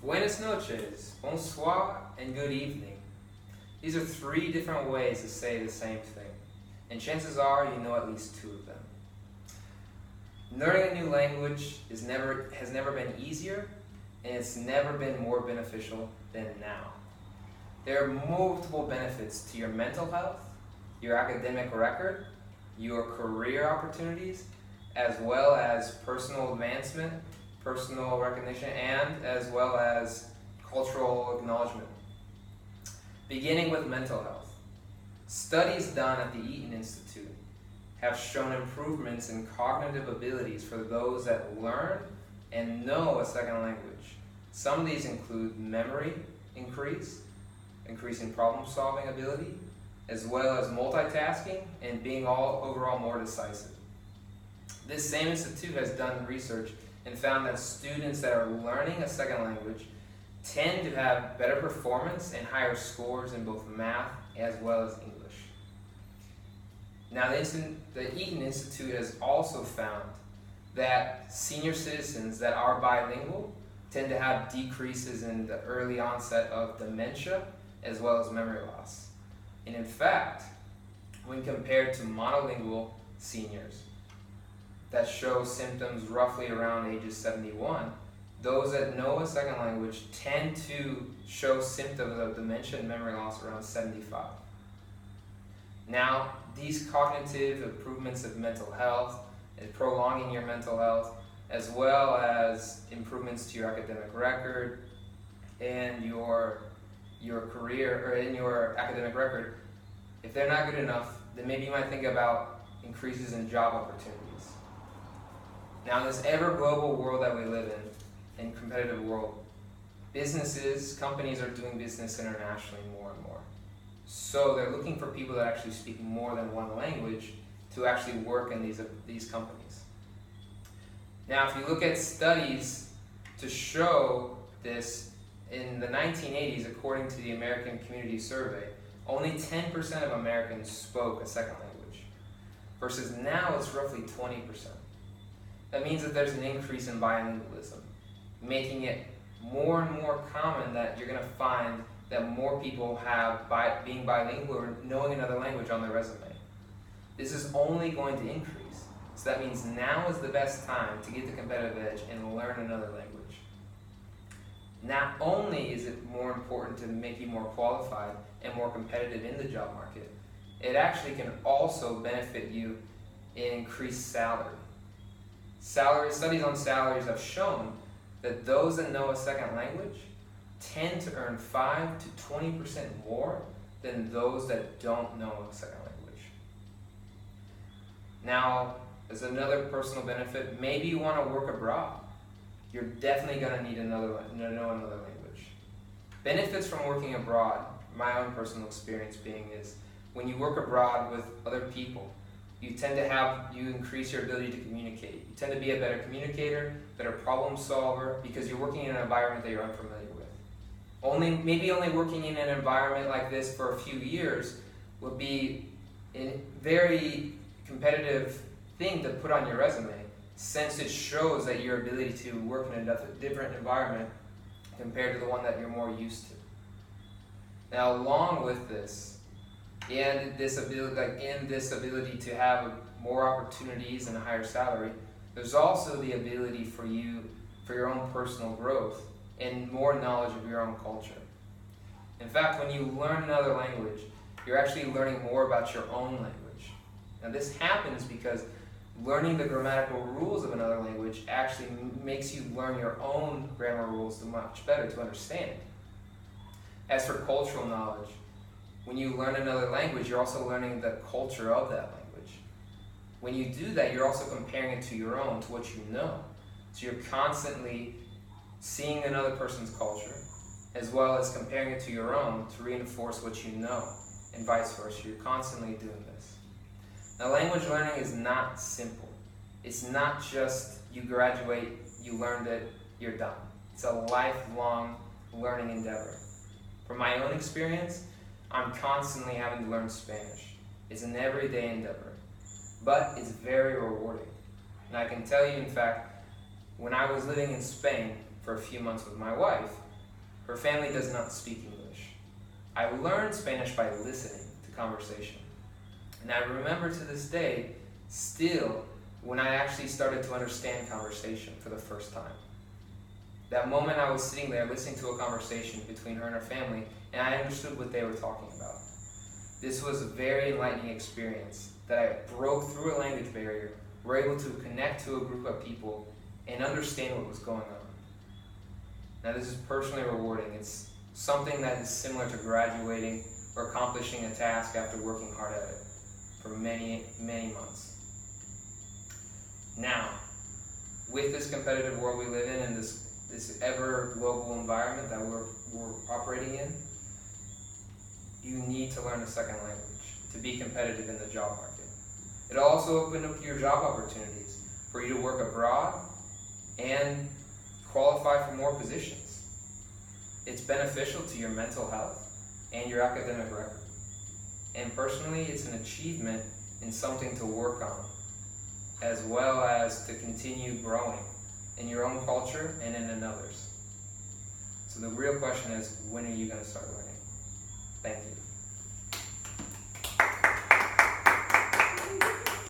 Buenas noches, bonsoir, and good evening. These are three different ways to say the same thing, and chances are you know at least two of them. Learning a new language has never been easier, and it's never been more beneficial than now. There are multiple benefits to your mental health, your academic record, your career opportunities, as well as personal advancement, personal recognition, and as well as cultural acknowledgement. Beginning with mental health. Studies done at the Eaton Institute have shown improvements in cognitive abilities for those that learn and know a second language. Some of these include memory increase in problem-solving ability, as well as multitasking and being overall more decisive. This same institute has done research and found that students that are learning a second language tend to have better performance and higher scores in both math as well as English. Now, the Eaton Institute has also found that senior citizens that are bilingual tend to have decreases in the early onset of dementia as well as memory loss. And in fact, when compared to monolingual seniors that show symptoms roughly around ages 71, those that know a second language tend to show symptoms of dementia and memory loss around 75. Now, these cognitive improvements of mental health and prolonging your mental health, as well as improvements to your academic record and your career, or in your academic record, if they're not good enough, then maybe you might think about increases in job opportunities. Now, in this ever-global world that we live in competitive world, companies are doing business internationally more and more. So they're looking for people that actually speak more than one language to actually work in these companies. Now, if you look at studies to show this, in the 1980s, according to the American Community Survey, only 10% of Americans spoke a second language, versus now it's roughly 20%. That means that there's an increase in bilingualism, making it more and more common that you're going to find that more people have being bilingual or knowing another language on their resume. This is only going to increase. So that means now is the best time to get the competitive edge and learn another language. Not only is it more important to make you more qualified and more competitive in the job market, it actually can also benefit you in increased salary. Studies on salaries have shown that those that know a second language tend to earn 5 to 20% more than those that don't know a second language. Now, as another personal benefit, maybe you want to work abroad. You're definitely going to need to know another language. Benefits from working abroad, my own personal experience being, is when you work abroad with other people, you increase your ability to communicate. You tend to be a better communicator, better problem solver, because you're working in an environment that you're unfamiliar with. Maybe only working in an environment like this for a few years would be a very competitive thing to put on your resume, since it shows that your ability to work in a different environment compared to the one that you're more used to. Now, along with this, and this ability to have more opportunities and a higher salary, there's also the ability for your own personal growth and more knowledge of your own culture. In fact, when you learn another language, you're actually learning more about your own language. Now, this happens because learning the grammatical rules of another language actually makes you learn your own grammar rules much better to understand. As for cultural knowledge, when you learn another language, you're also learning the culture of that language. When you do that, you're also comparing it to your own, to what you know. So you're constantly seeing another person's culture, as well as comparing it to your own to reinforce what you know, and vice versa. You're constantly doing this. Now, language learning is not simple. It's not just you graduate, you learned it, you're done. It's a lifelong learning endeavor. From my own experience, I'm constantly having to learn Spanish. It's an everyday endeavor, but it's very rewarding. And I can tell you, in fact, when I was living in Spain for a few months with my wife, Her family does not speak English. I learned Spanish by listening to conversation. And I remember to this day, still, when I actually started to understand conversation for the first time. That moment I was sitting there listening to a conversation between her and her family, and I understood what they were talking about. This was a very enlightening experience that I broke through a language barrier, were able to connect to a group of people and understand what was going on. Now this is personally rewarding. It's something that is similar to graduating or accomplishing a task after working hard at it for many, many months. Now, with this competitive world we live in and this ever global environment that we're operating in, you need to learn a second language to be competitive in the job market. It'll also open up your job opportunities for you to work abroad and qualify for more positions. It's beneficial to your mental health and your academic record. And personally, it's an achievement and something to work on, as well as to continue growing in your own culture and in another's. So the real question is, when are you going to start learning? Thank you.